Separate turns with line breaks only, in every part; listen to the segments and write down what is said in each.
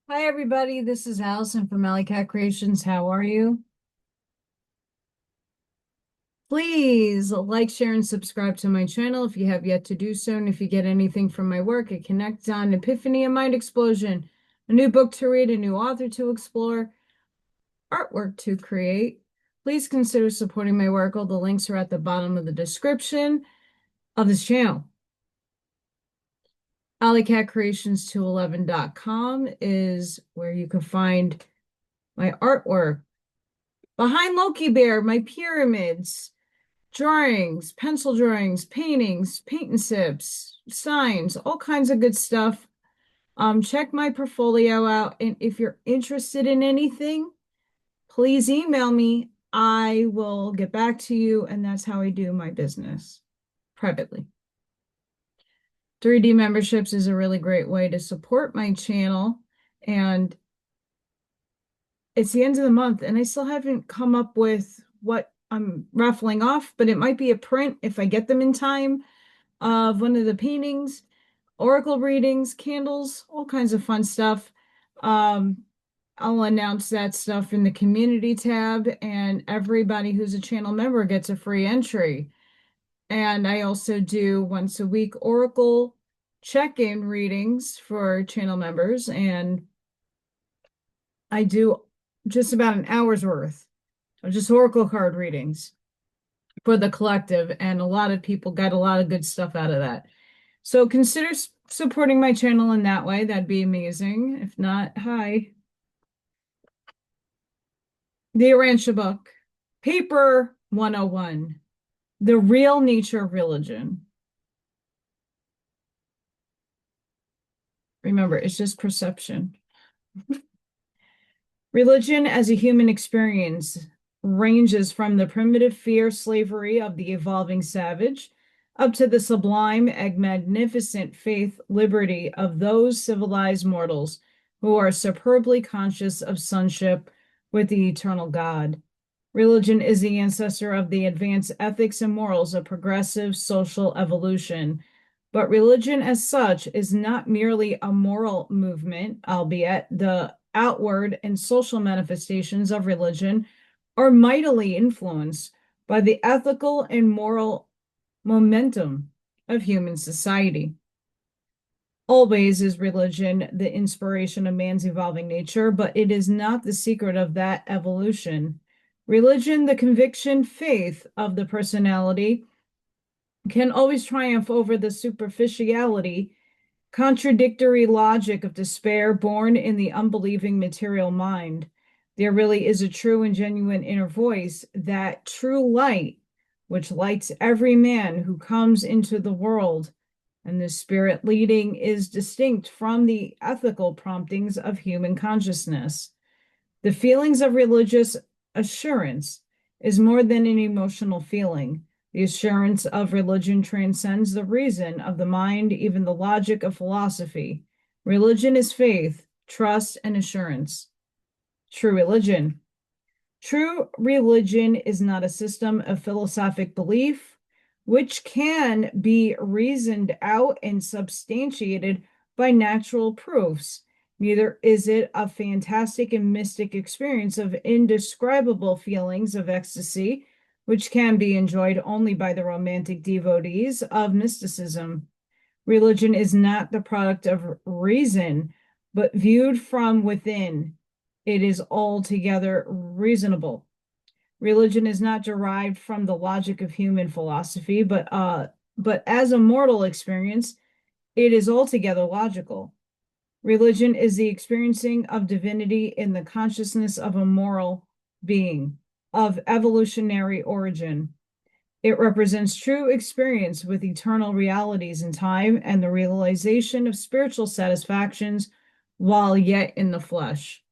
Hi, everybody. This is Allison from Alley Cat Creations. How are you? Please like, share, and subscribe to my channel if you have yet to do so. And if you get anything from my work, it connects on Epiphany and Mind Explosion, a new book to read, a new author to explore, artwork to create. Please consider supporting my work. All the links are at the bottom of the description of this channel. AllyCatCreations211.com is where you can find my artwork. Behind Loki Bear, my pyramids, drawings, pencil drawings, paintings, paint and sips, signs, all kinds of good stuff. Check my portfolio out. And if you're interested in anything, please email me. I will get back to you. And that's how I do my business privately. 3D memberships is a really great way to support my channel. And it's the end of the month, and I still haven't come up with what I'm raffling off, but it might be a print if I get them in time of one of the paintings, oracle readings, candles, all kinds of fun stuff. I'll announce that stuff in the community tab, and everybody who's a channel member gets a free entry. And I also do once a week oracle check-in readings for channel members, and I do just about an hour's worth of just oracle card readings for the collective, and a lot of people got a lot of good stuff out of that. So consider supporting my channel in that way. That'd be amazing. If not, hi. The Urantia book, Paper 101, The Real Nature of Religion. Remember, it's just perception. Religion as a human experience ranges from the primitive fear slavery of the evolving savage up to the sublime and magnificent faith liberty of those civilized mortals who are superbly conscious of sonship with the eternal God. Religion is the ancestor of the advanced ethics and morals of progressive social evolution. But religion as such is not merely a moral movement, albeit the outward and social manifestations of religion are mightily influenced by the ethical and moral momentum of human society. Always is religion the inspiration of man's evolving nature, but it is not the secret of that evolution. Religion, the conviction, faith of the personality, can always triumph over the superficiality, contradictory logic of despair born in the unbelieving material mind. There really is a true and genuine inner voice, that true light, which lights every man who comes into the world. And the spirit leading is distinct from the ethical promptings of human consciousness. The feelings of religious assurance is more than an emotional feeling. The assurance of religion transcends the reason of the mind, even the logic of philosophy. Religion is faith, trust, and assurance. True religion. True religion is not a system of philosophic belief, which can be reasoned out and substantiated by natural proofs. Neither is it a fantastic and mystic experience of indescribable feelings of ecstasy, which can be enjoyed only by the romantic devotees of mysticism. Religion is not the product of reason, but viewed from within, it is altogether reasonable. Religion is not derived from the logic of human philosophy, but as a mortal experience, it is altogether logical. Religion is the experiencing of divinity in the consciousness of a moral being of evolutionary origin. It represents true experience with eternal realities in time and the realization of spiritual satisfactions while yet in the flesh.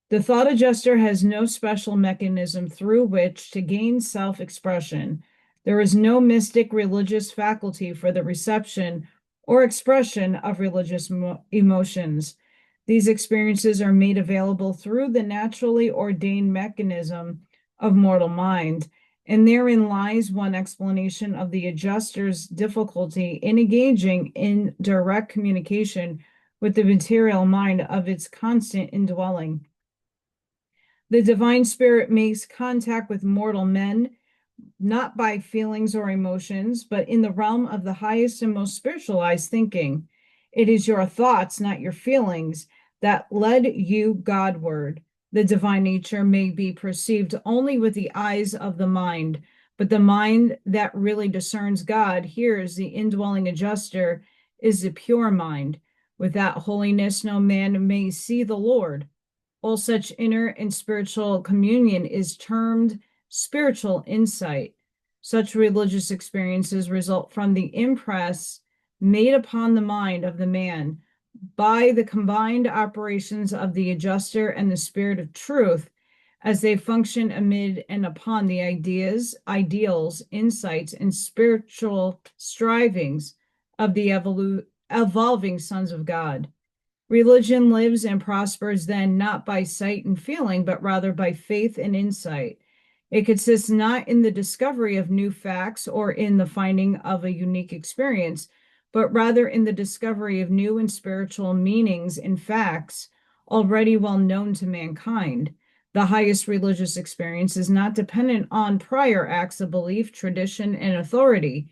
The thought adjuster has no special mechanism through which to gain self-expression. There is no mystic religious faculty for the reception or expression of religious emotions. These experiences are made available through the naturally ordained mechanism of mortal mind, and therein lies one explanation of the adjuster's difficulty in engaging in direct communication with the material mind of its constant indwelling. The divine spirit makes contact with mortal men, not by feelings or emotions, but in the realm of the highest and most spiritualized thinking. It is your thoughts, not your feelings, that led you Godward. The divine nature may be perceived only with the eyes of the mind, but the mind that really discerns God, hears the indwelling adjuster, is the pure mind. Without holiness, no man may see the Lord. All such inner and spiritual communion is termed spiritual insight. Such religious experiences result from the impress made upon the mind of the man by the combined operations of the adjuster and the spirit of truth as they function amid and upon the ideas, ideals, insights, and spiritual strivings of the evolving sons of God. Religion lives and prospers then not by sight and feeling, but rather by faith and insight. It consists not in the discovery of new facts or in the finding of a unique experience, but rather in the discovery of new and spiritual meanings in facts already well known to mankind. The highest religious experience is not dependent on prior acts of belief, tradition, and authority.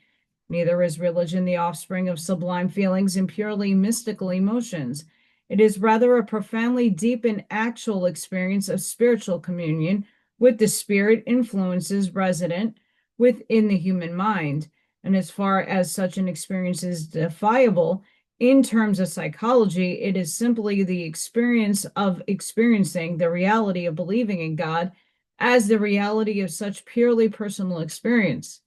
Neither is religion the offspring of sublime feelings and purely mystical emotions. It is rather a profoundly deep and actual experience of spiritual communion with the spirit influences resident within the human mind. And as far as such an experience is defiable in terms of psychology, it is simply the experience of experiencing the reality of believing in God as the reality of such purely personal experience.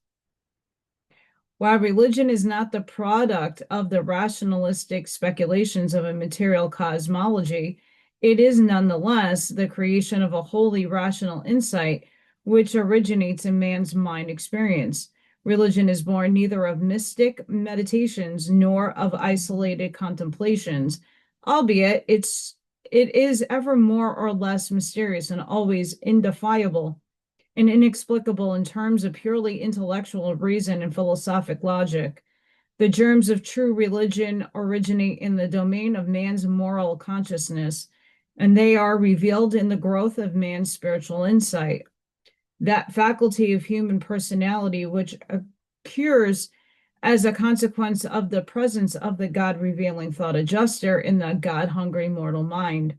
While religion is not the product of the rationalistic speculations of a material cosmology, it is nonetheless the creation of a wholly rational insight which originates in man's mind experience. Religion is born neither of mystic meditations nor of isolated contemplations, albeit it is ever more or less mysterious and always indefiable and inexplicable in terms of purely intellectual reason and philosophic logic. The germs of true religion originate in the domain of man's moral consciousness, and they are revealed in the growth of man's spiritual insight. That faculty of human personality which occurs as a consequence of the presence of the God-revealing thought adjuster in the God-hungry mortal mind.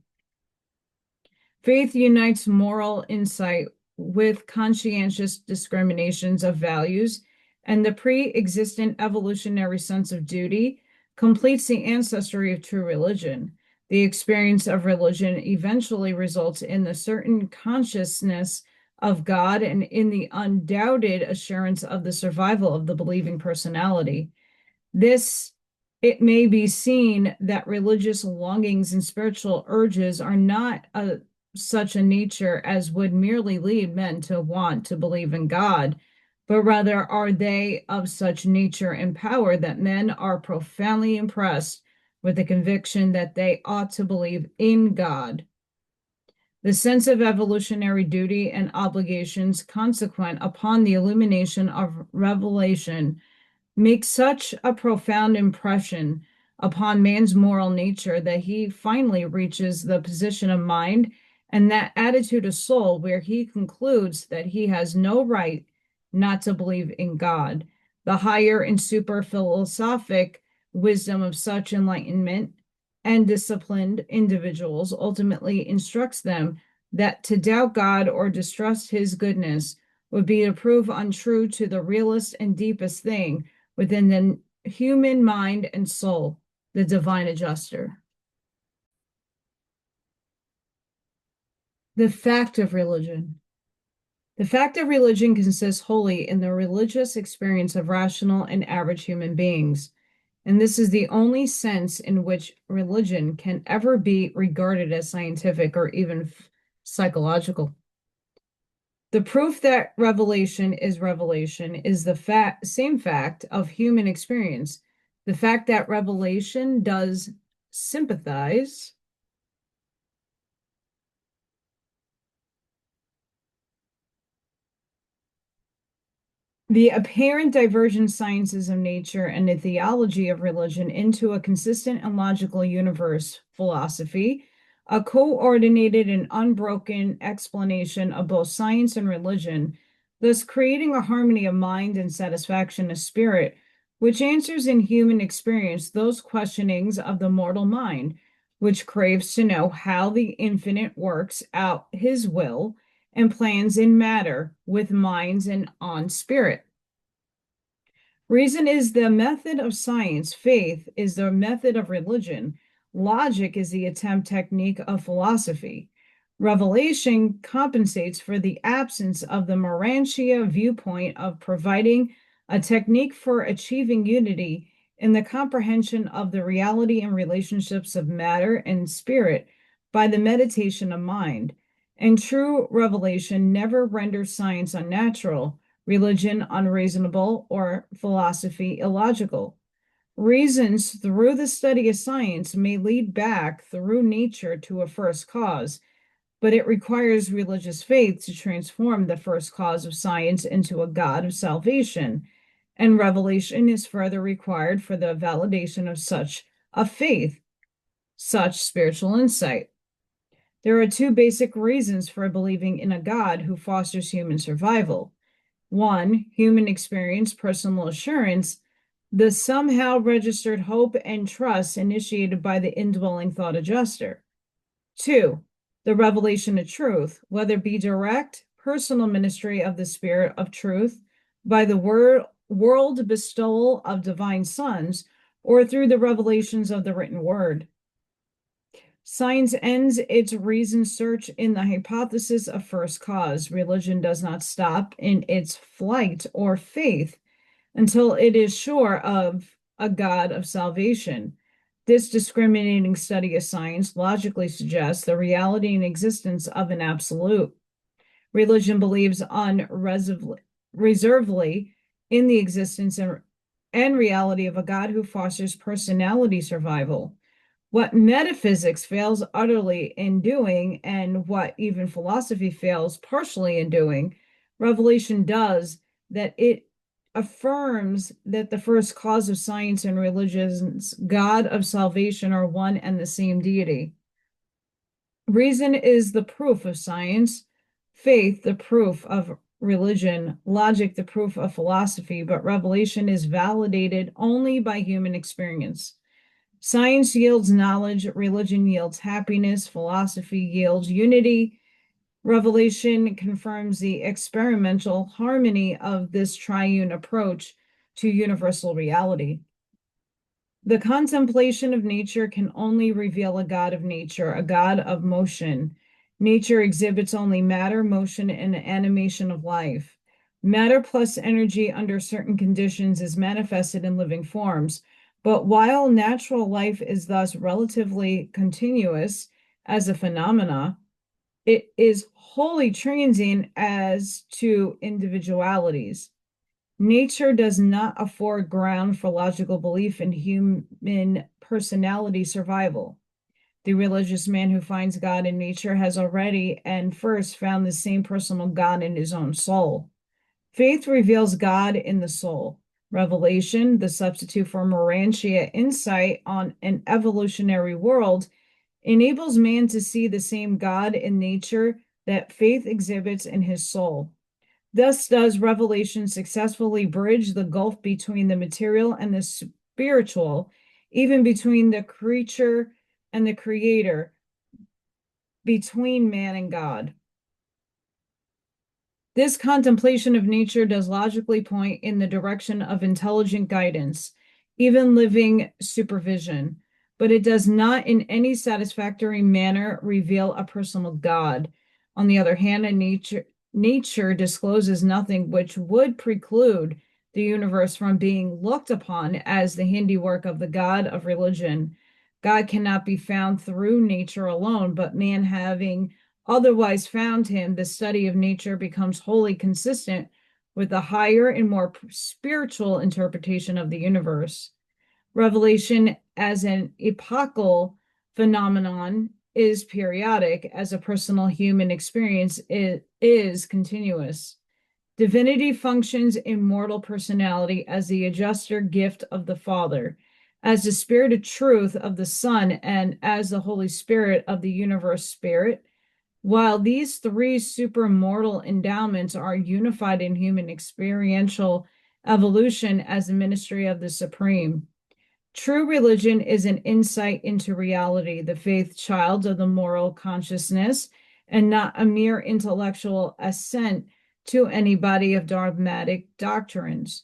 Faith unites moral insight with conscientious discriminations of values, and the pre-existent evolutionary sense of duty completes the ancestry of true religion. The experience of religion eventually results in the certain consciousness of God and in the undoubted assurance of the survival of the believing personality. It may be seen that religious longings and spiritual urges are not such a nature as would merely lead men to want to believe in God, but rather are they of such nature and power that men are profoundly impressed with the conviction that they ought to believe in God. The sense of evolutionary duty and obligations consequent upon the illumination of revelation makes such a profound impression upon man's moral nature that he finally reaches the position of mind and that attitude of soul where he concludes that he has no right not to believe in God. The higher and super philosophic wisdom of such enlightenment and disciplined individuals ultimately instructs them that to doubt God or distrust his goodness would be to prove untrue to the realest and deepest thing within the human mind and soul, the divine adjuster. The fact of religion. The fact of religion consists wholly in the religious experience of rational and average human beings, and this is the only sense in which religion can ever be regarded as scientific or even psychological. The proof that revelation is the same fact of human experience. The fact that revelation does sympathize The apparent divergent sciences of nature and the theology of religion into a consistent and logical universe philosophy, a coordinated and unbroken explanation of both science and religion, thus creating a harmony of mind and satisfaction of spirit, which answers in human experience those questionings of the mortal mind, which craves to know how the infinite works out his will and plans in matter with minds and on spirit. Reason is the method of science, faith is the method of religion, logic is the attempt technique of philosophy. Revelation compensates for the absence of the Urantia viewpoint of providing a technique for achieving unity in the comprehension of the reality and relationships of matter and spirit by the meditation of mind. And true revelation never renders science unnatural, religion unreasonable, or philosophy illogical. Reasons through the study of science may lead back through nature to a first cause, but it requires religious faith to transform the first cause of science into a God of salvation, and revelation is further required for the validation of such a faith, such spiritual insight. There are two basic reasons for believing in a God who fosters human survival. One, human experience, personal assurance, the somehow registered hope and trust initiated by the indwelling thought adjuster. Two, the revelation of truth, whether it be direct, personal ministry of the Spirit of truth by the world bestowal of divine sons, or through the revelations of the written word. Science ends its reason search in the hypothesis of first cause. Religion does not stop in its flight or faith until it is sure of a God of salvation. This discriminating study of science logically suggests the reality and existence of an absolute. Religion believes unreservedly in the existence and reality of a God who fosters personality survival. What metaphysics fails utterly in doing, and what even philosophy fails partially in doing, revelation does, that it affirms that the first cause of science and religion's God of salvation are one and the same deity. Reason is the proof of science, faith the proof of religion, logic the proof of philosophy, but revelation is validated only by human experience. Science yields knowledge, religion yields happiness, philosophy yields unity. Revelation confirms the experimental harmony of this triune approach to universal reality. The contemplation of nature can only reveal a God of nature, a God of motion. Nature exhibits only matter, motion, and animation of life. Matter plus energy under certain conditions is manifested in living forms. But while natural life is thus relatively continuous as a phenomena, it is wholly transient as to individualities. Nature does not afford ground for logical belief in human personality survival. The religious man who finds God in nature has already and first found the same personal God in his own soul. Faith reveals God in the soul. Revelation, the substitute for Urantia insight on an evolutionary world, enables man to see the same God in nature that faith exhibits in his soul. Thus does revelation successfully bridge the gulf between the material and the spiritual, even between the creature and the creator, between man and God. This contemplation of nature does logically point in the direction of intelligent guidance, even living supervision, but it does not in any satisfactory manner reveal a personal God. On the other hand, nature discloses nothing which would preclude the universe from being looked upon as the handiwork of the God of religion. God cannot be found through nature alone, but man having otherwise found him, the study of nature becomes wholly consistent with a higher and more spiritual interpretation of the universe. Revelation as an epochal phenomenon is periodic, as a personal human experience is continuous. Divinity functions in mortal personality as the adjuster gift of the Father, as the Spirit of truth of the Son, and as the Holy Spirit of the universe Spirit. While these three supermortal endowments are unified in human experiential evolution as the ministry of the Supreme. True religion is an insight into reality, the faith child of the moral consciousness, and not a mere intellectual assent to any body of dogmatic doctrines.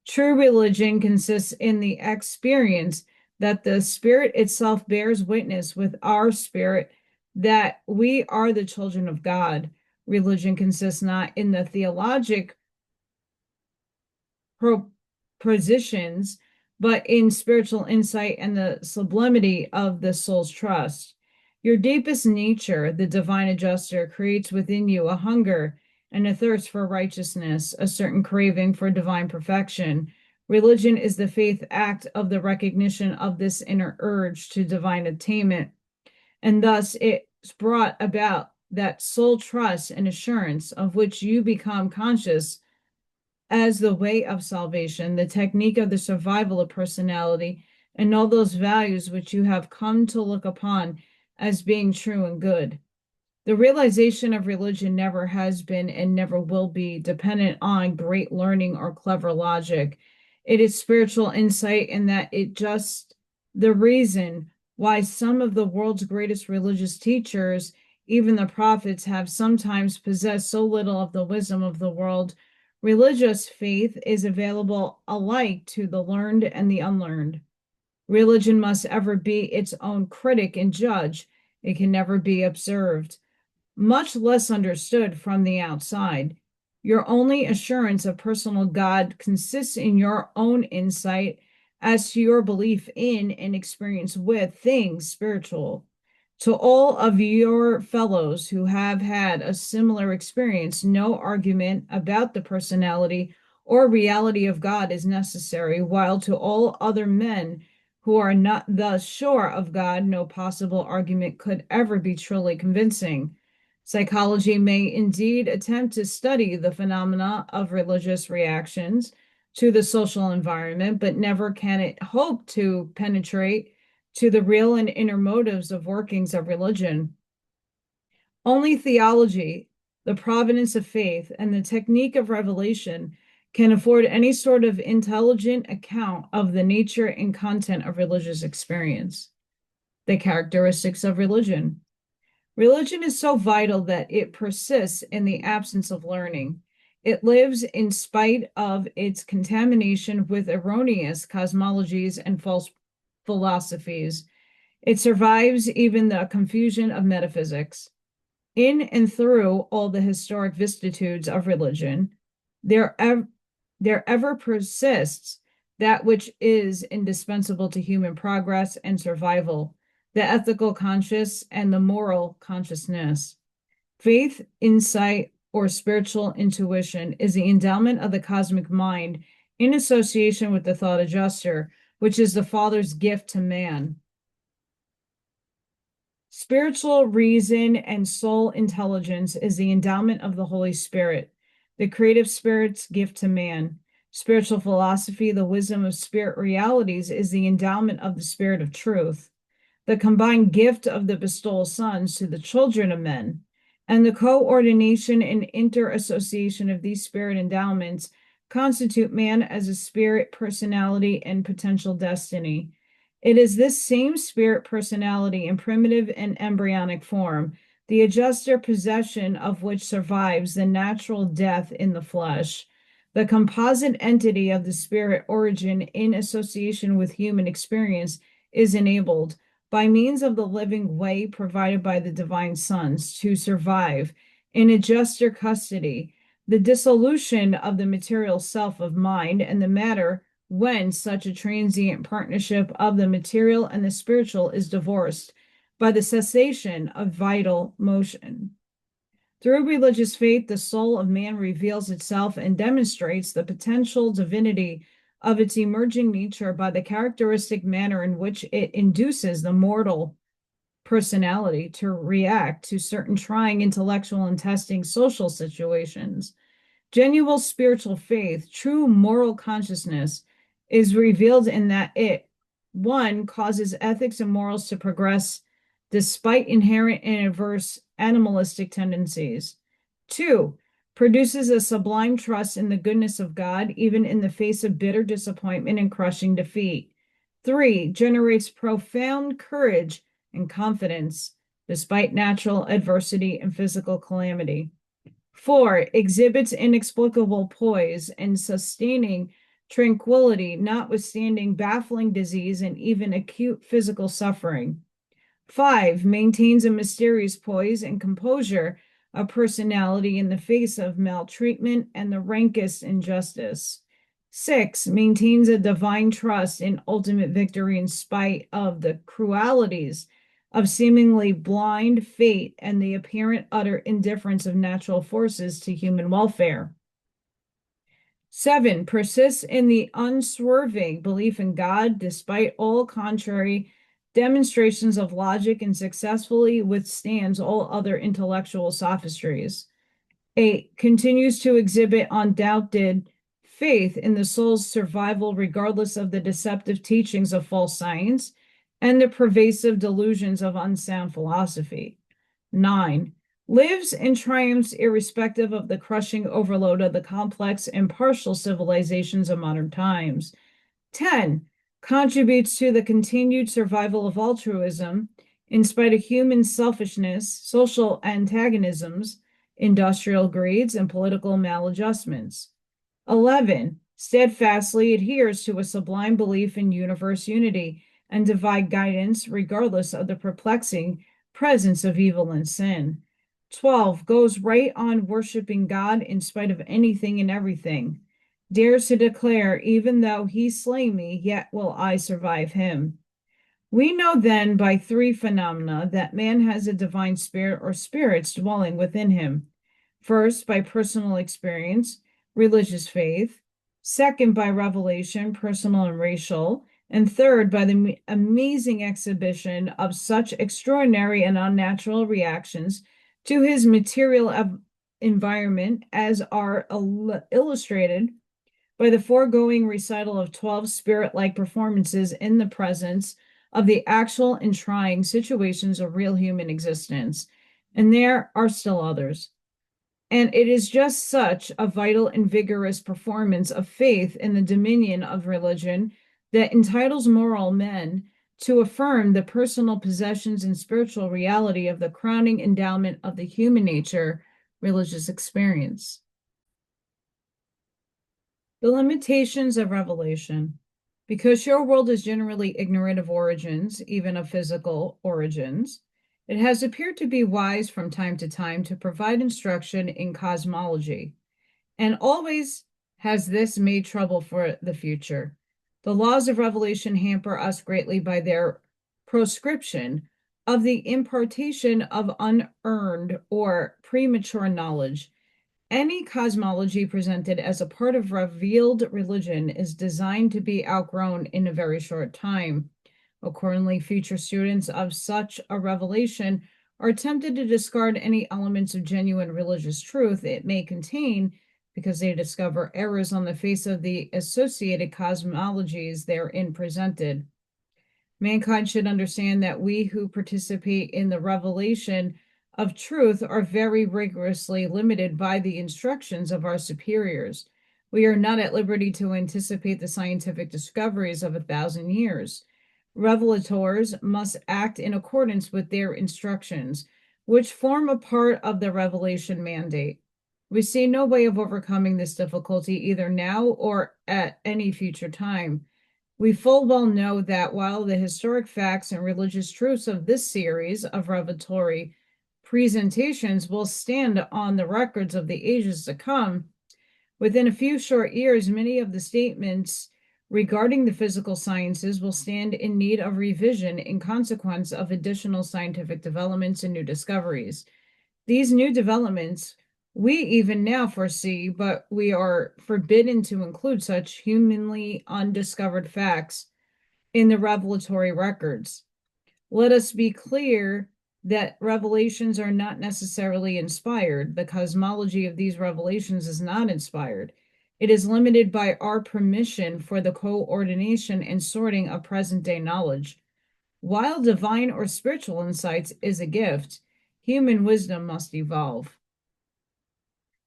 True religion consists in the experience that the Spirit itself bears witness with our spirit that we are the children of God. Religion consists not in the theologic propositions, but in spiritual insight and the sublimity of the soul's trust. Your deepest nature, the divine adjuster, creates within you a hunger and a thirst for righteousness, a certain craving for divine perfection. Religion is the faith act of the recognition of this inner urge to divine attainment, and thus it's brought about that soul trust and assurance of which you become conscious as the way of salvation, the technique of the survival of personality, and all those values which you have come to look upon as being true and good. The realization of religion never has been and never will be dependent on great learning or clever logic. It is spiritual insight, in that it just the reason why some of the world's greatest religious teachers, even the prophets, have sometimes possessed so little of the wisdom of the world. Religious faith is available alike to the learned and the unlearned. Religion must ever be its own critic and judge. It can never be observed, much less understood from the outside. Your only assurance of personal God consists in your own insight as to your belief in and experience with things spiritual. To all of your fellows who have had a similar experience, no argument about the personality or reality of God is necessary, while to all other men who are not thus sure of God, no possible argument could ever be truly convincing. Psychology may indeed attempt to study the phenomena of religious reactions to the social environment, but never can it hope to penetrate to the real and inner motives of workings of religion. Only theology, the providence of faith, and the technique of revelation can afford any sort of intelligent account of the nature and content of religious experience. The characteristics of religion. Religion is so vital that it persists in the absence of learning. It lives in spite of its contamination with erroneous cosmologies and false philosophies. It survives even the confusion of metaphysics. In and through all the historic vicissitudes of religion, there ever persists that which is indispensable to human progress and survival, the ethical conscience and the moral consciousness. Faith, insight, or spiritual intuition is the endowment of the cosmic mind in association with the thought adjuster, which is the Father's gift to man. Spiritual reason and soul intelligence is the endowment of the Holy Spirit, the creative spirit's gift to man. Spiritual philosophy, the wisdom of spirit realities, is the endowment of the Spirit of truth, the combined gift of the bestowal sons to the children of men, and the coordination and interassociation of these spirit endowments constitute man as a spirit personality and potential destiny. It is this same spirit personality in primitive and embryonic form, the adjuster possession of which survives the natural death in the flesh. The composite entity of the spirit origin in association with human experience is enabled by means of the living way provided by the divine sons to survive in adjuster custody, the dissolution of the material self of mind and the matter when such a transient partnership of the material and the spiritual is divorced by the cessation of vital motion. Through religious faith, the soul of man reveals itself and demonstrates the potential divinity of its emerging nature by the characteristic manner in which it induces the mortal personality to react to certain trying intellectual and testing social situations. Genuine spiritual faith, true moral consciousness, is revealed in that it, one, causes ethics and morals to progress despite inherent and adverse animalistic tendencies. Two, produces a sublime trust in the goodness of God, even in the face of bitter disappointment and crushing defeat. Three, generates profound courage and confidence despite natural adversity and physical calamity. Four, exhibits inexplicable poise and sustaining tranquility, notwithstanding baffling disease and even acute physical suffering. Five, maintains a mysterious poise and composure of personality in the face of maltreatment and the rankest injustice. Six, maintains a divine trust in ultimate victory in spite of the cruelties of seemingly blind fate and the apparent utter indifference of natural forces to human welfare. Seven, persists in the unswerving belief in God despite all contrary demonstrations of logic and successfully withstands all other intellectual sophistries. Eight, continues to exhibit undoubted faith in the soul's survival regardless of the deceptive teachings of false science and the pervasive delusions of unsound philosophy. Nine, lives and triumphs irrespective of the crushing overload of the complex and partial civilizations of modern times. 10, contributes to the continued survival of altruism in spite of human selfishness, social antagonisms, industrial greeds, and political maladjustments. 11, steadfastly adheres to a sublime belief in universe unity and divine guidance regardless of the perplexing presence of evil and sin. 12, goes right on worshiping God in spite of anything and everything, dares to declare, even though he slay me, yet will I survive him. We know then by three phenomena that man has a divine spirit or spirits dwelling within him. First, by personal experience, religious faith. Second, by revelation, personal and racial. And third, by the amazing exhibition of such extraordinary and unnatural reactions to his material environment as are illustrated by the foregoing recital of 12 spirit-like performances in the presence of the actual and trying situations of real human existence. And there are still others. And it is just such a vital and vigorous performance of faith in the dominion of religion that entitles moral men to affirm the personal possessions and spiritual reality of the crowning endowment of the human nature, religious experience. The limitations of revelation. Because your world is generally ignorant of origins, even of physical origins, it has appeared to be wise from time to time to provide instruction in cosmology, and always has this made trouble for the future. The laws of revelation hamper us greatly by their proscription of the impartation of unearned or premature knowledge. Any cosmology presented as a part of revealed religion is designed to be outgrown in a very short time. Accordingly, future students of such a revelation are tempted to discard any elements of genuine religious truth it may contain because they discover errors on the face of the associated cosmologies therein presented. Mankind should understand that we who participate in the revelation of truth are very rigorously limited by the instructions of our superiors. We are not at liberty to anticipate the scientific discoveries of 1,000 years. Revelators must act in accordance with their instructions, which form a part of the revelation mandate. We see no way of overcoming this difficulty either now or at any future time. We full well know that while the historic facts and religious truths of this series of revelatory presentations will stand on the records of the ages to come, within a few short years, many of the statements regarding the physical sciences will stand in need of revision in consequence of additional scientific developments and new discoveries. These new developments we even now foresee, but we are forbidden to include such humanly undiscovered facts in the revelatory records. Let us be clear that revelations are not necessarily inspired. The cosmology of these revelations is not inspired. It is limited by our permission for the coordination and sorting of present-day knowledge. While divine or spiritual insights is a gift, human wisdom must evolve.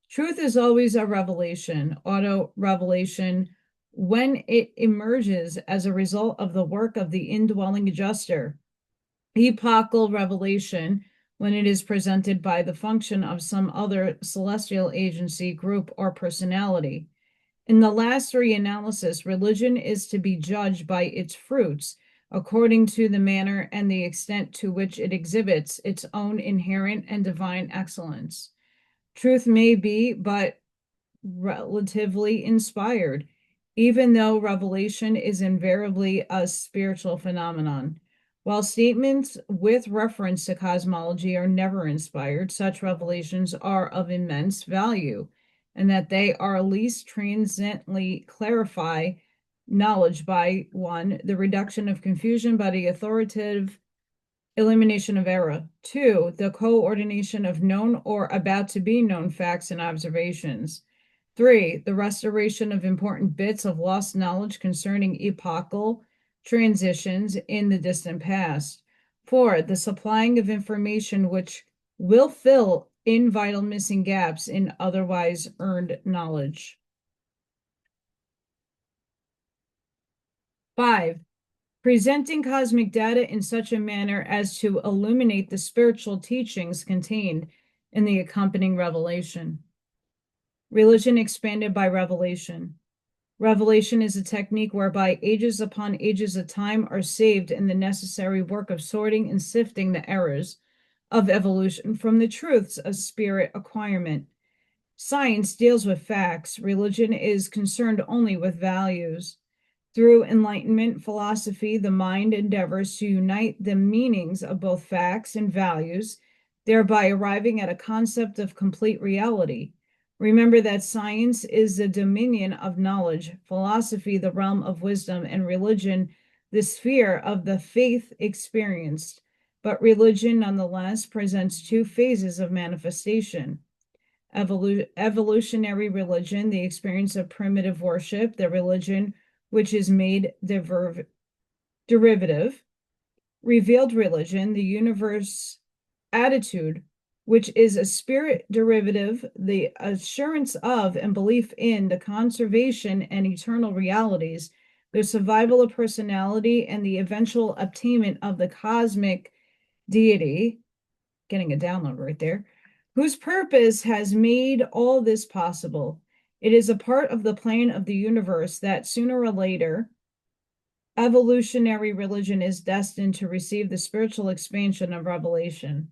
Truth is always a revelation, auto-revelation, when it emerges as a result of the work of the indwelling adjuster. Epochal revelation, when it is presented by the function of some other celestial agency, group, or personality. In the last three analysis, religion is to be judged by its fruits, according to the manner and the extent to which it exhibits its own inherent and divine excellence. Truth may be but relatively inspired, even though revelation is invariably a spiritual phenomenon. While statements with reference to cosmology are never inspired, such revelations are of immense value, and that they are at least transiently clarify knowledge by 1, the reduction of confusion by the authoritative elimination of error. 2, the coordination of known or about to be known facts and observations. 3, the restoration of important bits of lost knowledge concerning epochal transitions in the distant past. 4, the supplying of information which will fill in vital missing gaps in otherwise earned knowledge. 5, presenting cosmic data in such a manner as to illuminate the spiritual teachings contained in the accompanying revelation. Religion expanded by revelation. Revelation is a technique whereby ages upon ages of time are saved in the necessary work of sorting and sifting the errors of evolution from the truths of spirit acquirement. Science deals with facts. Religion is concerned only with values. Through enlightenment philosophy, the mind endeavors to unite the meanings of both facts and values, thereby arriving at a concept of complete reality. Remember that science is the dominion of knowledge, philosophy the realm of wisdom, and religion the sphere of the faith experienced. But religion nonetheless presents two phases of manifestation. Evolutionary religion, the experience of primitive worship, the religion which is made derivative. Revealed religion, the universe attitude, which is a spirit derivative, the assurance of and belief in the conservation and eternal realities, the survival of personality, and the eventual attainment of the cosmic deity, getting a download right there, whose purpose has made all this possible. It is a part of the plan of the universe that sooner or later, evolutionary religion is destined to receive the spiritual expansion of revelation.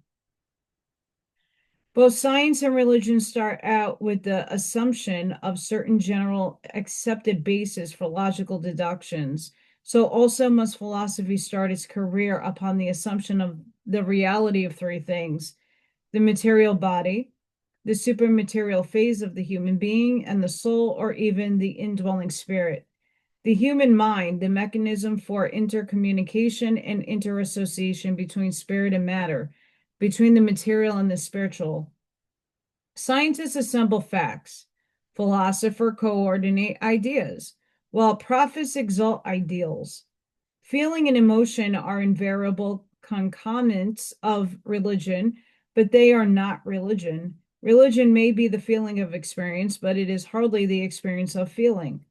Both science and religion start out with the assumption of certain general accepted bases for logical deductions. So also must philosophy start its career upon the assumption of the reality of three things: the material body, the supermaterial phase of the human being, and the soul, or even the indwelling spirit. The human mind, the mechanism for intercommunication and interassociation between spirit and matter, between the material and the spiritual. Scientists assemble facts. Philosophers coordinate ideas, while prophets exalt ideals. Feeling and emotion are invariable concomitants of religion, but they are not religion. Religion may be the feeling of experience, but it is hardly the experience of feeling.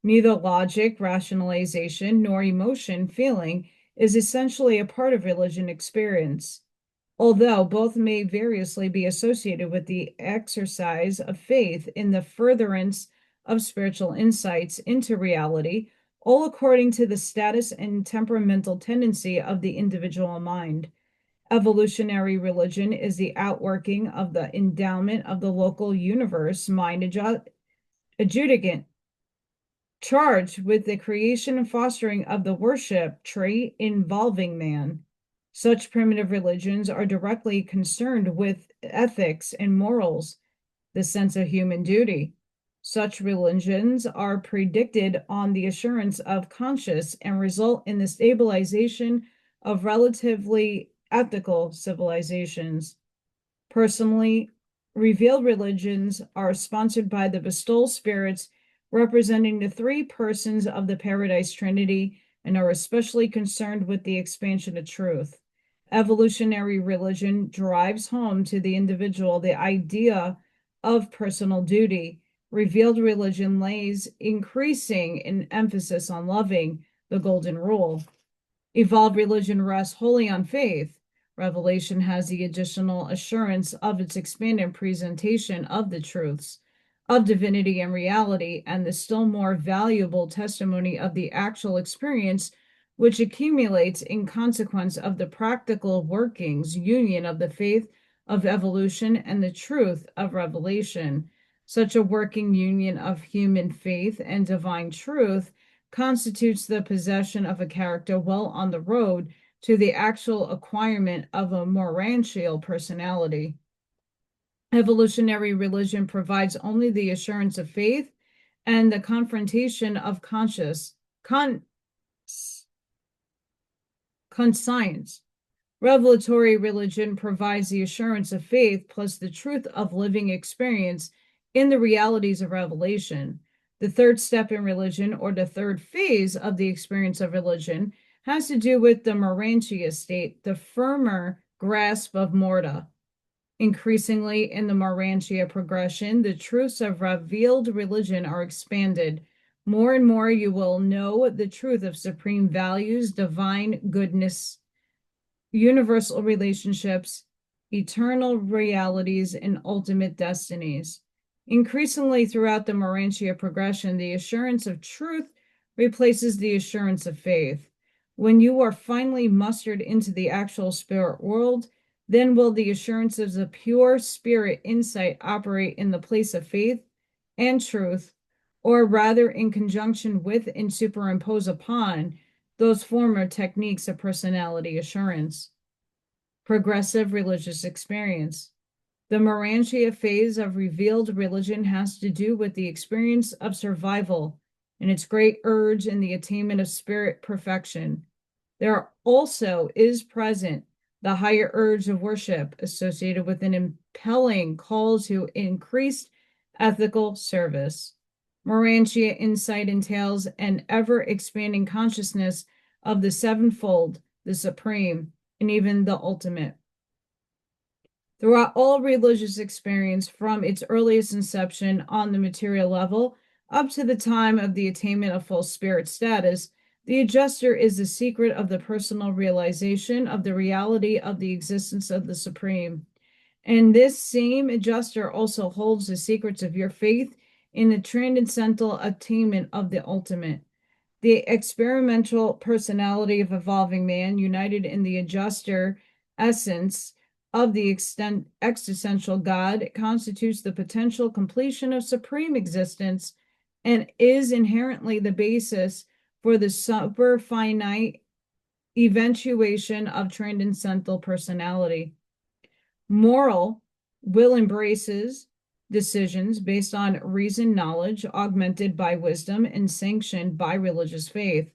Neither logic, rationalization, nor emotion, feeling, is essentially a part of religion experience, although both may variously be associated with the exercise of faith in the furtherance of spiritual insights into reality, all according to the status and temperamental tendency of the individual mind. Evolutionary religion is the outworking of the endowment of the local universe mind adjudicant, charged with the creation and fostering of the worship trait involving man. Such primitive religions are directly concerned with ethics and morals, the sense of human duty. Such religions are predicted on the assurance of conscience and result in the stabilization of relatively ethical civilizations. Personally, revealed religions are sponsored by the bestowal spirits representing the three persons of the Paradise Trinity and are especially concerned with the expansion of truth. Evolutionary religion drives home to the individual the idea of personal duty. Revealed religion lays increasing in emphasis on loving, the golden rule. Evolved religion rests wholly on faith. Revelation has the additional assurance of its expanded presentation of the truths of divinity and reality, and the still more valuable testimony of the actual experience which accumulates in consequence of the practical workings union of the faith of evolution and the truth of revelation. Such a working union of human faith and divine truth constitutes the possession of a character well on the road to the actual acquirement of a morantial personality. Evolutionary religion provides only the assurance of faith and the confrontation of conscience. Revelatory religion provides the assurance of faith plus the truth of living experience in the realities of revelation. The third step in religion, or the third phase of the experience of religion, has to do with the morantia state, the firmer grasp of morta. Increasingly in the morantia progression, the truths of revealed religion are expanded. More and more you will know the truth of supreme values, divine goodness, universal relationships, eternal realities, and ultimate destinies. Increasingly throughout the morantia progression, the assurance of truth replaces the assurance of faith. When you are finally mustered into the actual spirit world, then will the assurances of pure spirit insight operate in the place of faith and truth, or rather in conjunction with and superimpose upon those former techniques of personality assurance. Progressive religious experience. The morantia phase of revealed religion has to do with the experience of survival and its great urge in the attainment of spirit perfection. There also is present the higher urge of worship associated with an impelling call to increased ethical service. Morantia insight entails an ever-expanding consciousness of the sevenfold, the supreme, and even the ultimate. Throughout all religious experience, from its earliest inception on the material level up to the time of the attainment of full spirit status, the adjuster is the secret of the personal realization of the reality of the existence of the Supreme. And this same adjuster also holds the secrets of your faith in the transcendental attainment of the ultimate. The experimental personality of evolving man, united in the adjuster essence of the existential God, constitutes the potential completion of supreme existence and is inherently the basis for the super-finite eventuation of transcendental personality. Moral will embraces decisions based on reason knowledge, augmented by wisdom and sanctioned by religious faith.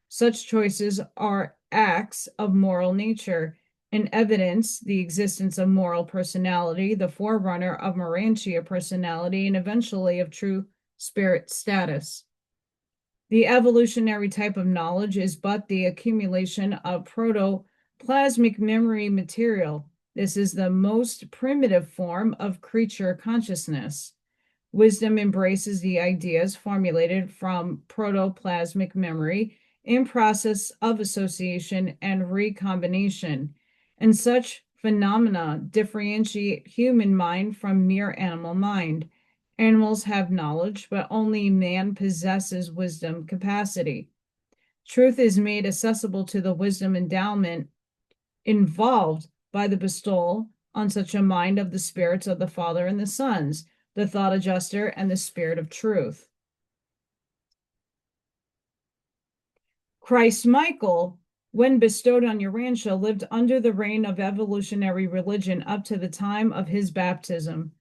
Such choices are acts of moral nature and evidence the existence of moral personality, the forerunner of morantia personality, and eventually of true spirit status. The evolutionary type of knowledge is but the accumulation of protoplasmic memory material. This is the most primitive form of creature consciousness. Wisdom embraces the ideas formulated from protoplasmic memory in process of association and recombination, and such phenomena differentiate human mind from mere animal mind. Animals have knowledge, but only man possesses wisdom capacity. Truth is made accessible to the wisdom endowment involved by the bestowal on such a mind of the spirits of the Father and the Sons, the thought adjuster, and the spirit of truth. Christ Michael, when bestowed on Urantia, lived under the reign of evolutionary religion up to the time of his baptism.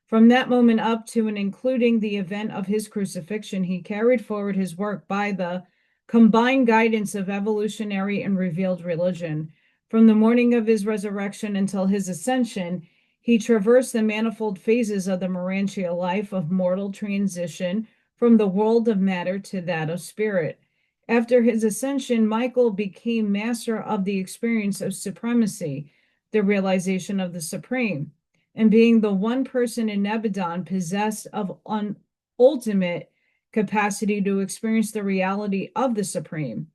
From that moment up to and including the event of his crucifixion, he carried forward his work by the combined guidance of evolutionary and revealed religion. From the morning of his resurrection until his ascension, he traversed the manifold phases of the Urantia life of mortal transition from the world of matter to that of spirit. After his ascension, Michael became master of the experience of supremacy, the realization of the supreme, and being the one person in Abaddon possessed of an ultimate capacity to experience the reality of the supreme.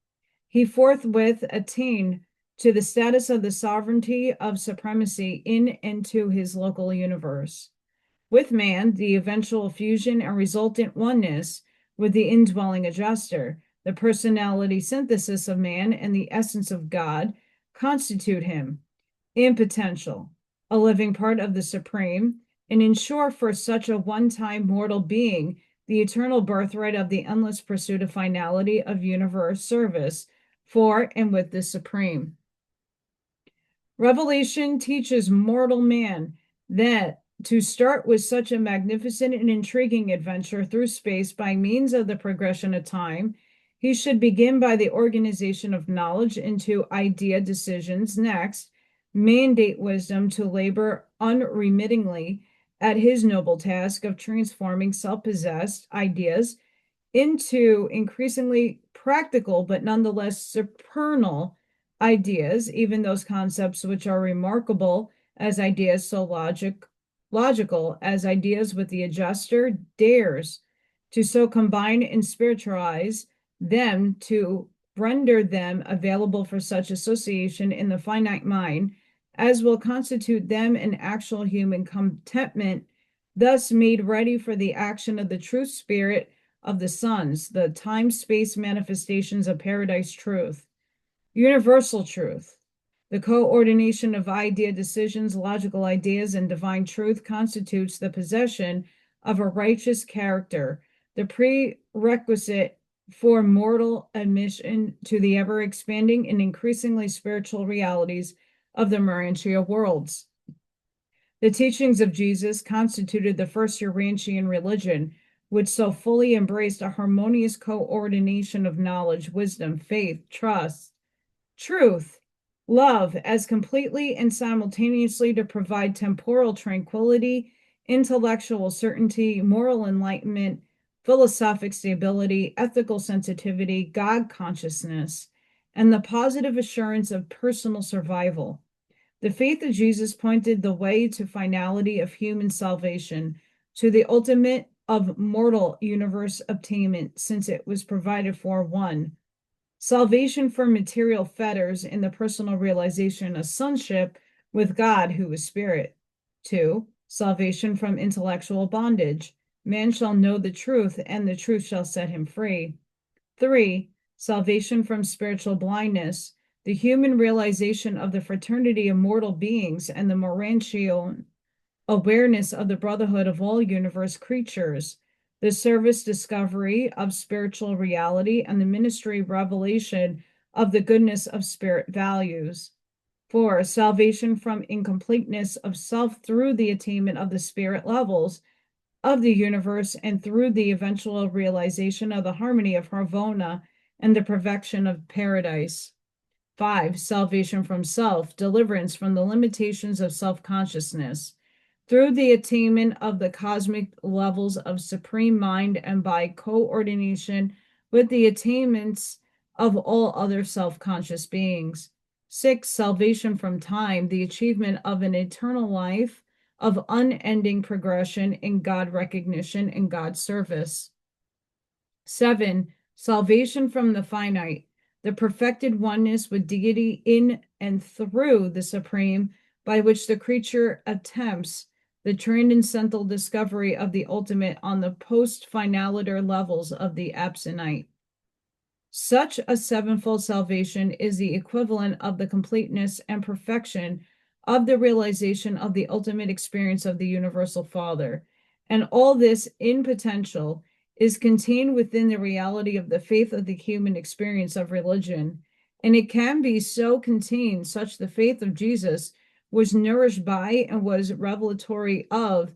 He forthwith attained to the status of the sovereignty of supremacy in and to his local universe. With man, the eventual fusion and resultant oneness with the indwelling adjuster, the personality synthesis of man and the essence of God constitute him, in potential, a living part of the supreme, and ensure for such a one-time mortal being the eternal birthright of the endless pursuit of finality of universe service for and with the supreme. Revelation teaches mortal man that to start with such a magnificent and intriguing adventure through space by means of the progression of time, he should begin by the organization of knowledge into idea decisions. Next, mandate wisdom to labor unremittingly at his noble task of transforming self-possessed ideas into increasingly practical but nonetheless supernal ideas, even those concepts which are remarkable as ideas so logical as ideas with the adjuster dares to so combine and spiritualize them to render them available for such association in the finite mind as will constitute them an actual human contentment, thus made ready for the action of the true spirit of the sons, the time-space manifestations of paradise truth. Universal truth. The coordination of idea decisions, logical ideas, and divine truth constitutes the possession of a righteous character, the prerequisite for mortal admission to the ever-expanding and increasingly spiritual realities of the Urantia worlds. The teachings of Jesus constituted the first Urantian religion, which so fully embraced a harmonious coordination of knowledge, wisdom, faith, trust, truth, love, as completely and simultaneously to provide temporal tranquility, intellectual certainty, moral enlightenment, philosophic stability, ethical sensitivity, God consciousness, and the positive assurance of personal survival. The faith of Jesus pointed the way to finality of human salvation, to the ultimate of mortal universe obtainment, since it was provided for one, salvation from material fetters in the personal realization of sonship with God, who is spirit. 2, salvation from intellectual bondage. Man shall know the truth, and the truth shall set him free. 3, salvation from spiritual blindness, the human realization of the fraternity of mortal beings and the Urantian awareness of the brotherhood of all universe creatures, the service discovery of spiritual reality, and the ministry revelation of the goodness of spirit values. 4, salvation from incompleteness of self through the attainment of the spirit levels of the universe and through the eventual realization of the harmony of Harvona and the perfection of paradise. 5, salvation from self, deliverance from the limitations of self-consciousness through the attainment of the cosmic levels of supreme mind and by coordination with the attainments of all other self-conscious beings. 6, salvation from time, the achievement of an eternal life of unending progression in God recognition and God service. 7, salvation from the finite, the perfected oneness with deity in and through the supreme, by which the creature attempts the transcendental discovery of the ultimate on the post-finaliter levels of the absentite. Such a sevenfold salvation is the equivalent of the completeness and perfection of the realization of the ultimate experience of the Universal Father. And all this in potential is contained within the reality of the faith of the human experience of religion. And it can be so contained, such the faith of Jesus was nourished by and was revelatory of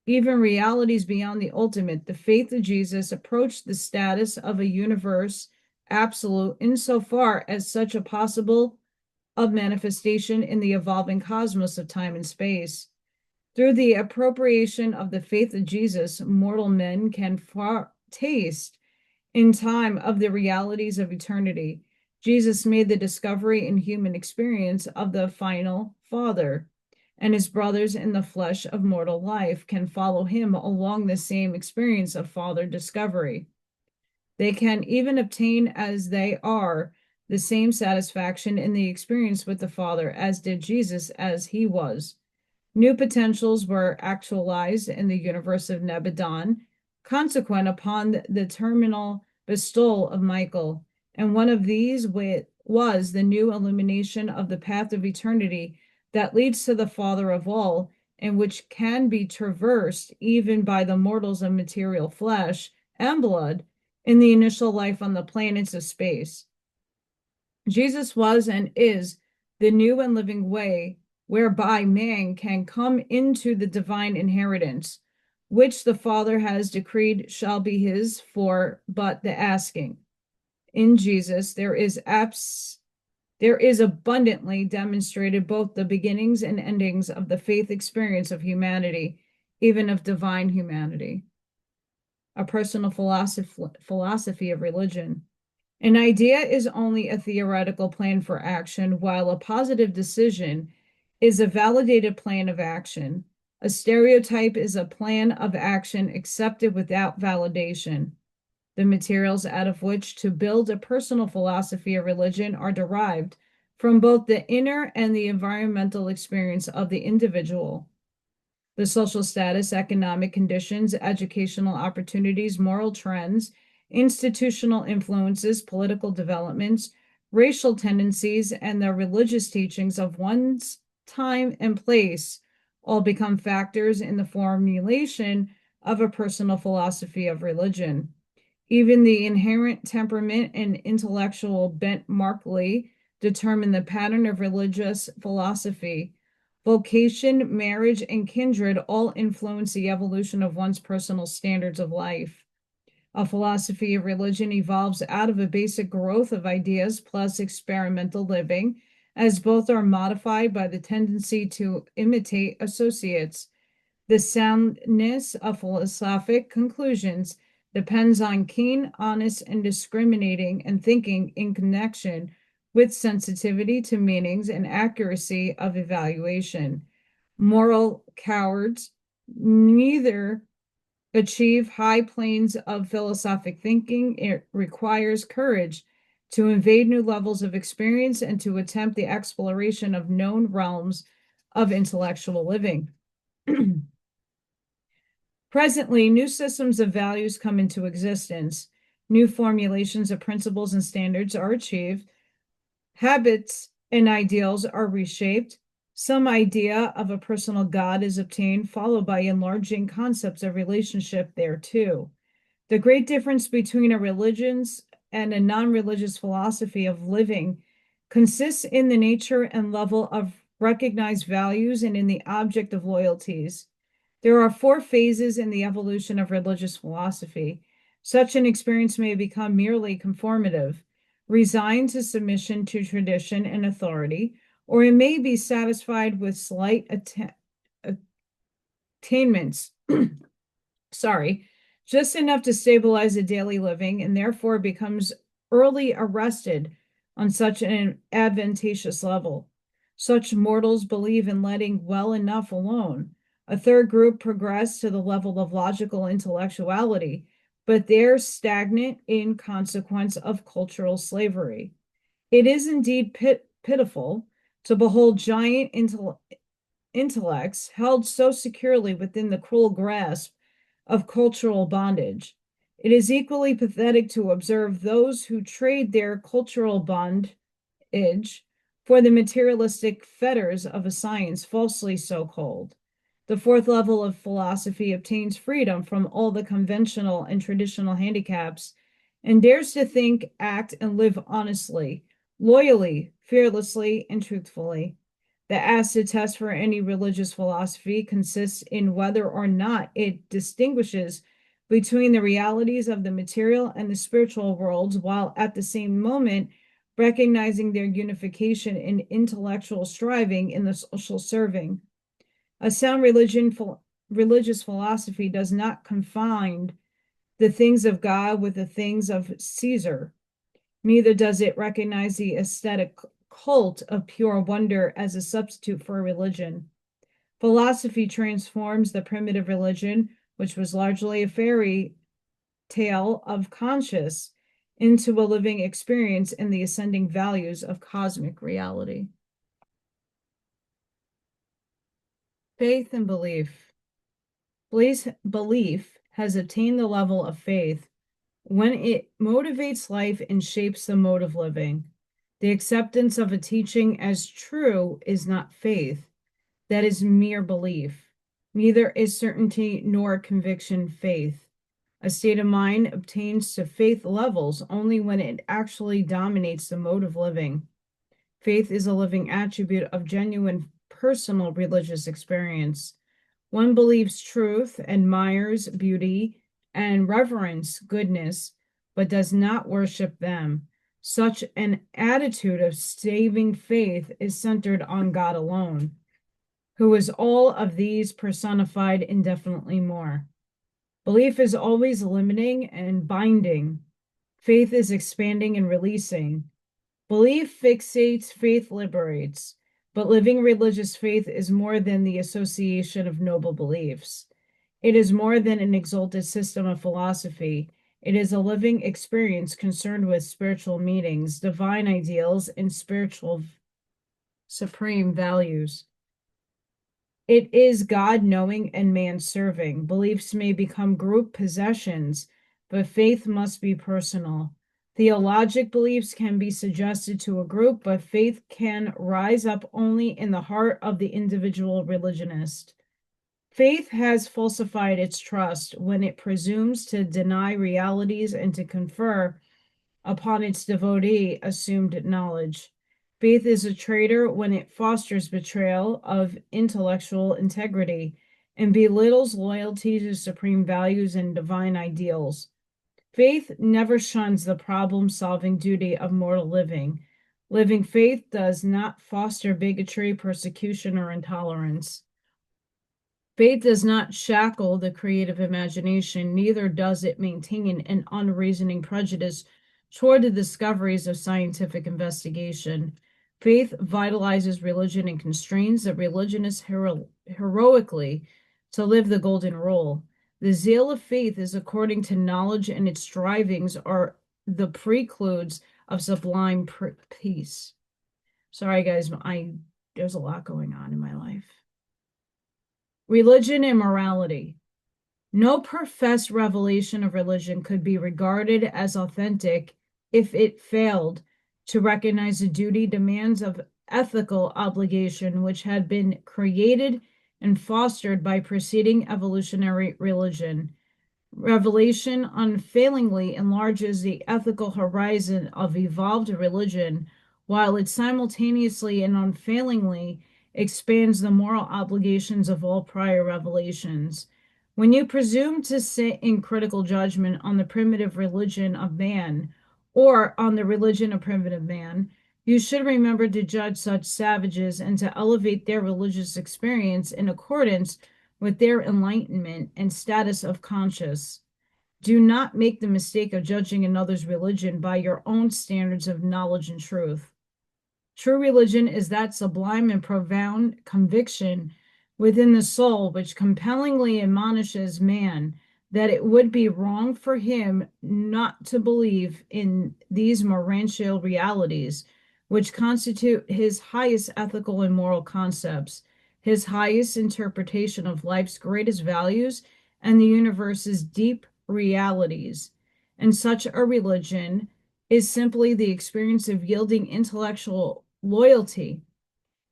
even realities beyond the ultimate. The faith of Jesus approached the status of a universe absolute insofar as such a possible of manifestation in the evolving cosmos of time and space. Through the appropriation of the faith of Jesus, mortal men can taste in time of the realities of eternity. Jesus made the discovery in human experience of the final Father, and his brothers in the flesh of mortal life can follow him along the same experience of Father discovery. They can even obtain, as they are, the same satisfaction in the experience with the Father as did Jesus as he was. New potentials were actualized in the universe of Nebadon, consequent upon the terminal bestowal of Michael, and one of these was the new illumination of the path of eternity that leads to the Father of all, and which can be traversed even by the mortals of material flesh and blood in the initial life on the planets of space. Jesus was and is the new and living way whereby man can come into the divine inheritance, which the Father has decreed shall be his for but the asking. In Jesus, there is abundantly demonstrated both the beginnings and endings of the faith experience of humanity, even of divine humanity. A personal philosophy of religion. An idea is only a theoretical plan for action, while a positive decision is a validated plan of action. A stereotype is a plan of action accepted without validation. The materials out of which to build a personal philosophy of religion are derived from both the inner and the environmental experience of the individual. The social status, economic conditions, educational opportunities, moral trends, institutional influences, political developments, racial tendencies, and the religious teachings of one's time and place all become factors in the formulation of a personal philosophy of religion. Even the inherent temperament and intellectual bent markedly determine the pattern of religious philosophy. Vocation, marriage, and kindred all influence the evolution of one's personal standards of life. A philosophy of religion evolves out of a basic growth of ideas plus experimental living, as both are modified by the tendency to imitate associates. The soundness of philosophic conclusions depends on keen, honest, and discriminating and thinking in connection with sensitivity to meanings and accuracy of evaluation. Moral cowards neither achieve high planes of philosophic thinking. It requires courage to invade new levels of experience and to attempt the exploration of known realms of intellectual living. Presently, new systems of values come into existence. New formulations of principles and standards are achieved. Habits and ideals are reshaped. Some idea of a personal God is obtained, followed by enlarging concepts of relationship thereto. The great difference between a religion's and a non-religious philosophy of living consists in the nature and level of recognized values and in the object of loyalties. There are 4 phases in the evolution of religious philosophy. Such an experience may become merely conformative, resigned to submission to tradition and authority, or it may be satisfied with slight attainments, just enough to stabilize a daily living, and therefore becomes early arrested on such an advantageous level. Such mortals believe in letting well enough alone. A third group progress to the level of logical intellectuality, but they're stagnant in consequence of cultural slavery. It is indeed pitiful to behold giant intellects held so securely within the cruel grasp of cultural bondage. It is equally pathetic to observe those who trade their cultural bondage for the materialistic fetters of a science falsely so called. The 4th level of philosophy obtains freedom from all the conventional and traditional handicaps and dares to think, act, and live honestly, loyally, fearlessly, and truthfully. The acid test for any religious philosophy consists in whether or not it distinguishes between the realities of the material and the spiritual worlds, while at the same moment recognizing their unification in intellectual striving in the social serving. A sound religious philosophy does not confine the things of God with the things of Caesar. Neither does it recognize the aesthetic cult of pure wonder as a substitute for a religion. Philosophy transforms the primitive religion, which was largely a fairy tale of conscience, into a living experience in the ascending values of cosmic reality. Faith and belief. Belief has attained the level of faith when it motivates life and shapes the mode of living. The acceptance of a teaching as true is not faith. That is mere belief. Neither is certainty nor conviction faith. A state of mind obtains to faith levels only when it actually dominates the mode of living. Faith is a living attribute of genuine personal religious experience. One believes truth, admires beauty, and reverence goodness, but does not worship them. Such an attitude of saving faith is centered on God alone, who is all of these personified indefinitely more. Belief is always limiting and binding. Faith is expanding and releasing. Belief fixates, faith liberates. But living religious faith is more than the association of noble beliefs. It is more than an exalted system of philosophy. It is a living experience concerned with spiritual meanings, divine ideals, and spiritual supreme values. It is God knowing and man serving. Beliefs may become group possessions, but faith must be personal. Theologic beliefs can be suggested to a group, but faith can rise up only in the heart of the individual religionist. Faith has falsified its trust when it presumes to deny realities and to confer upon its devotee assumed knowledge. Faith is a traitor when it fosters betrayal of intellectual integrity and belittles loyalty to supreme values and divine ideals. Faith never shuns the problem-solving duty of mortal living. Living faith does not foster bigotry, persecution, or intolerance. Faith does not shackle the creative imagination, neither does it maintain an unreasoning prejudice toward the discoveries of scientific investigation. Faith vitalizes religion and constrains the religionist heroically to live the golden rule. The zeal of faith is according to knowledge, and its strivings are the preludes of sublime peace. Sorry, guys, there's a lot going on in my life. Religion and morality. No professed revelation of religion could be regarded as authentic if it failed to recognize the duty demands of ethical obligation which had been created and fostered by preceding evolutionary religion. Revelation unfailingly enlarges the ethical horizon of evolved religion, while it simultaneously and unfailingly expands the moral obligations of all prior revelations. When you presume to sit in critical judgment on the primitive religion of man, or on the religion of primitive man, you should remember to judge such savages and to elevate their religious experience in accordance with their enlightenment and status of conscience. Do not make the mistake of judging another's religion by your own standards of knowledge and truth. True religion is that sublime and profound conviction within the soul which compellingly admonishes man that it would be wrong for him not to believe in these morantial realities, which constitute his highest ethical and moral concepts, his highest interpretation of life's greatest values and the universe's deep realities. And such a religion is simply the experience of yielding intellectual loyalty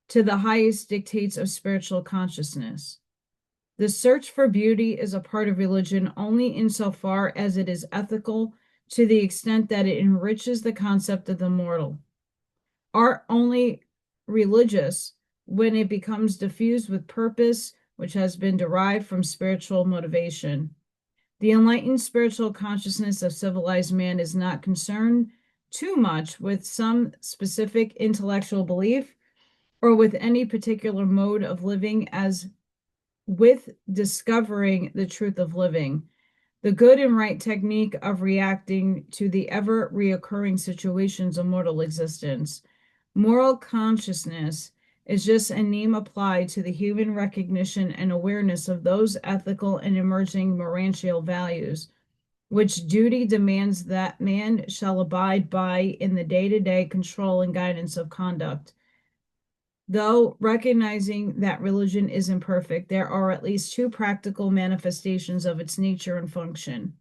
to the highest dictates of spiritual consciousness. The search for beauty is a part of religion only insofar as it is ethical, to the extent that it enriches the concept of the mortal. Art only religious when it becomes diffused with purpose, which has been derived from spiritual motivation. The enlightened spiritual consciousness of civilized man is not concerned too much with some specific intellectual belief or with any particular mode of living as with discovering the truth of living, the good and right technique of reacting to the ever reoccurring situations of mortal existence. Moral consciousness is just a name applied to the human recognition and awareness of those ethical and emerging morantial values, which duty demands that man shall abide by in the day-to-day control and guidance of conduct. Though recognizing that religion is imperfect, there are at least two practical manifestations of its nature and function.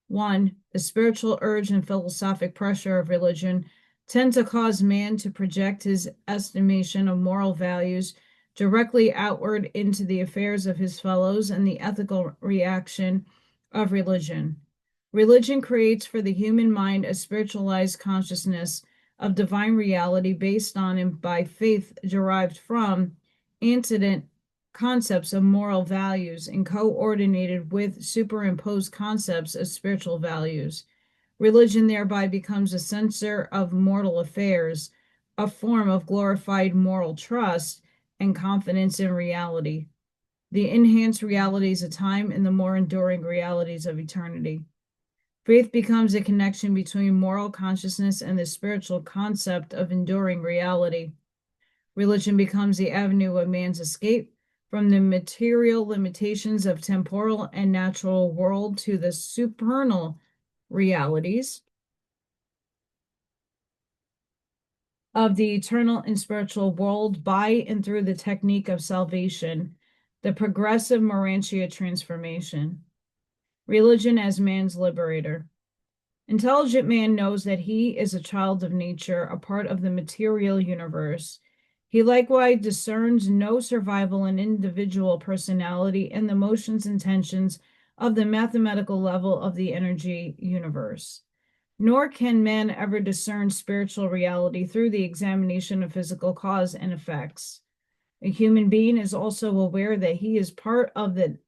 One, the spiritual urge and philosophic pressure of religion tend to cause man to project his estimation of moral values directly outward into the affairs of his fellows and the ethical reaction of religion. Religion creates for the human mind a spiritualized consciousness of divine reality based on and by faith derived from antecedent concepts of moral values and coordinated with superimposed concepts of spiritual values. Religion thereby becomes a censor of mortal affairs, a form of glorified moral trust and confidence in reality, the enhanced realities of time and the more enduring realities of eternity. Faith becomes a connection between moral consciousness and the spiritual concept of enduring reality. Religion becomes the avenue of man's escape from the material limitations of temporal and natural world to the supernal realities of the eternal and spiritual world by and through the technique of salvation, the progressive Morantia transformation. Religion as man's liberator. Intelligent man knows that he is a child of nature, a part of the material universe. He likewise discerns no survival in individual personality and the motions and tensions of the mathematical level of the energy universe. Nor can man ever discern spiritual reality through the examination of physical cause and effects. A human being is also aware that he is part of the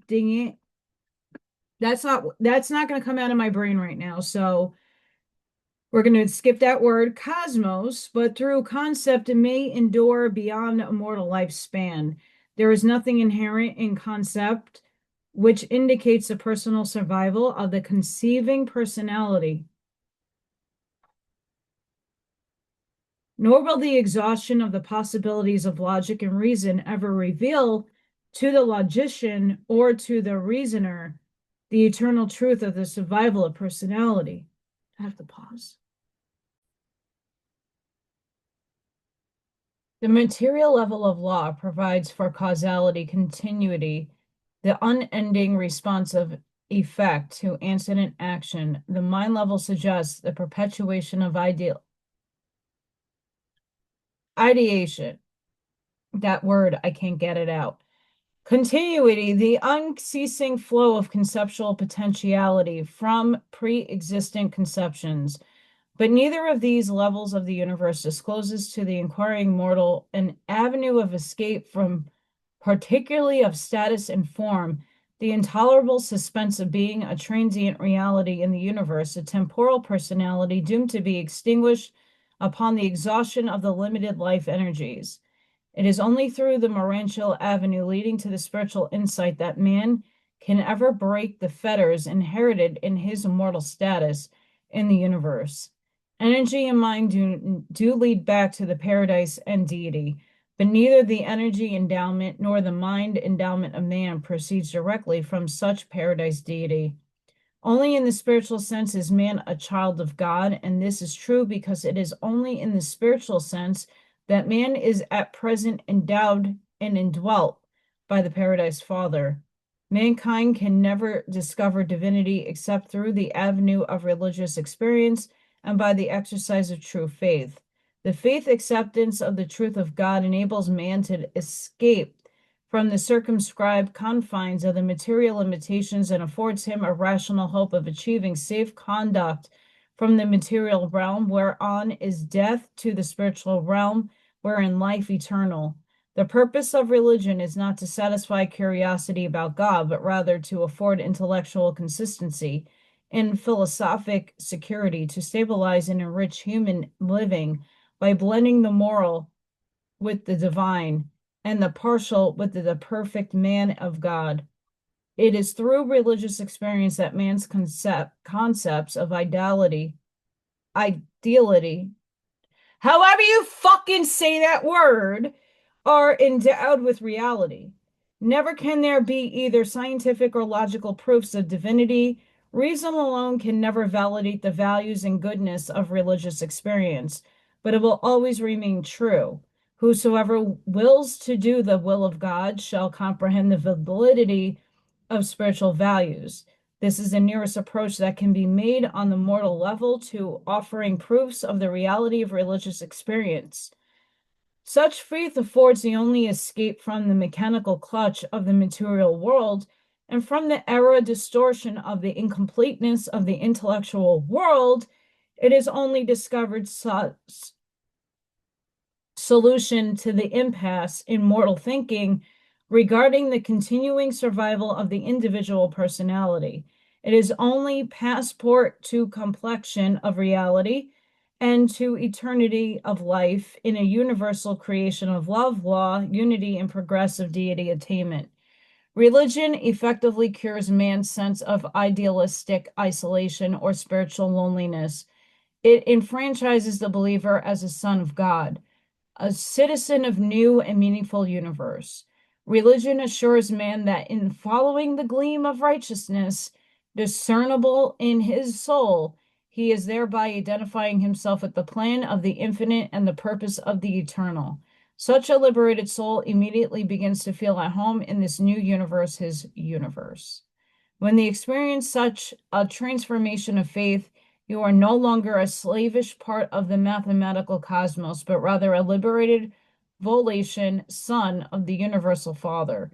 ding it. That's not going to come out of my brain right now. So we're going to skip that word, cosmos, but through concept, it may endure beyond a mortal lifespan. There is nothing inherent in concept which indicates the personal survival of the conceiving personality. Nor will the exhaustion of the possibilities of logic and reason ever reveal to the logician or to the reasoner the eternal truth of the survival of personality. I have to pause. The material level of law provides for causality, continuity, the unending response of effect to antecedent action. The mind level suggests the perpetuation of ideation. That word, I can't get it out. Continuity, the unceasing flow of conceptual potentiality from pre-existent conceptions. But neither of these levels of the universe discloses to the inquiring mortal an avenue of escape from, particularly of status and form, the intolerable suspense of being a transient reality in the universe, a temporal personality doomed to be extinguished upon the exhaustion of the limited life energies. It is only through the morantial avenue leading to the spiritual insight that man can ever break the fetters inherited in his immortal status in the universe. Energy and mind do lead back to the paradise and deity, but neither the energy endowment nor the mind endowment of man proceeds directly from such paradise deity. Only in the spiritual sense is man a child of God, and this is true because it is only in the spiritual sense that man is at present endowed and indwelt by the Paradise Father. Mankind can never discover divinity except through the avenue of religious experience and by the exercise of true faith. The faith acceptance of the truth of God enables man to escape from the circumscribed confines of the material limitations and affords him a rational hope of achieving safe conduct from the material realm, whereon is death, to the spiritual realm, wherein life eternal. The purpose of religion is not to satisfy curiosity about God, but rather to afford intellectual consistency and philosophic security to stabilize and enrich human living by blending the moral with the divine and the partial with the perfect man of God. It is through religious experience that man's concepts of ideality, however you fucking say that word, are endowed with reality. Never can there be either scientific or logical proofs of divinity. Reason alone can never validate the values and goodness of religious experience, but it will always remain true. Whosoever wills to do the will of God shall comprehend the validity of spiritual values. This is the nearest approach that can be made on the mortal level to offering proofs of the reality of religious experience. Such faith affords the only escape from the mechanical clutch of the material world and from the error distortion of the incompleteness of the intellectual world. It is only discovered solution to the impasse in mortal thinking regarding the continuing survival of the individual personality. It is only passport to complexion of reality and to eternity of life in a universal creation of love, law, unity, and progressive deity attainment. Religion effectively cures man's sense of idealistic isolation or spiritual loneliness. It enfranchises the believer as a son of God, a citizen of new and meaningful universe. Religion assures man that in following the gleam of righteousness discernible in his soul, he is thereby identifying himself with the plan of the infinite and the purpose of the eternal. Such a liberated soul immediately begins to feel at home in this new universe, his universe. When they experience such a transformation of faith, you are no longer a slavish part of the mathematical cosmos, but rather a liberated volation son of the universal Father.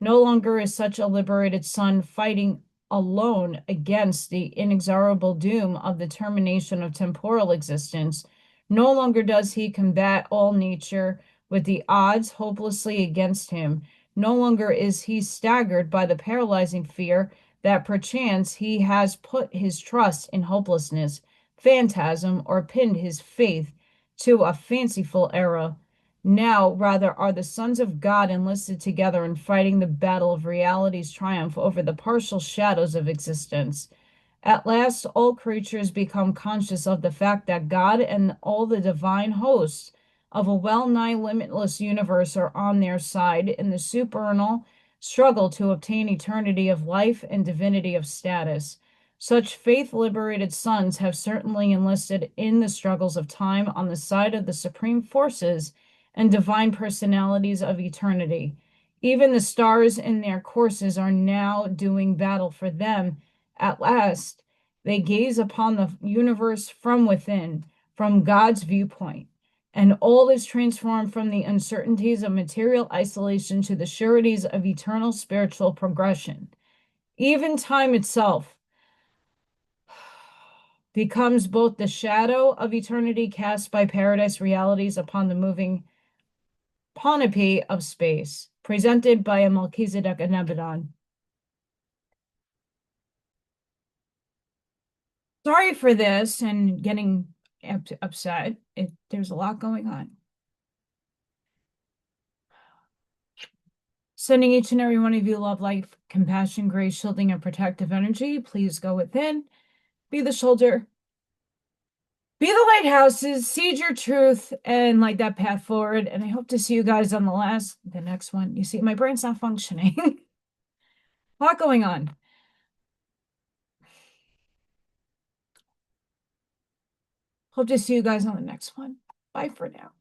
No longer is such a liberated son fighting alone against the inexorable doom of the termination of temporal existence. No longer does he combat all nature with the odds hopelessly against him. No longer is he staggered by the paralyzing fear that perchance he has put his trust in hopelessness, phantasm, or pinned his faith to a fanciful era. Now, rather, are the sons of God enlisted together in fighting the battle of reality's triumph over the partial shadows of existence. At last, all creatures become conscious of the fact that God and all the divine hosts of a well-nigh limitless universe are on their side in the supernal struggle to obtain eternity of life and divinity of status. Such faith-liberated sons have certainly enlisted in the struggles of time on the side of the supreme forces and divine personalities of eternity. Even the stars in their courses are now doing battle for them. At last, they gaze upon the universe from within, from God's viewpoint, and all is transformed from the uncertainties of material isolation to the sureties of eternal spiritual progression. Even time itself becomes both the shadow of eternity cast by paradise realities upon the moving panoply of space, presented by a Melchizedek and Abaddon. Sorry for this and getting upset. There's a lot going on. Sending each and every one of you love, life, compassion, grace, shielding, and protective energy. Please go within. Be the shoulder. Be the lighthouses. Seed your truth and light that path forward. And I hope to see you guys on the next one. You see, my brain's not functioning. A lot going on. Hope to see you guys on the next one. Bye for now.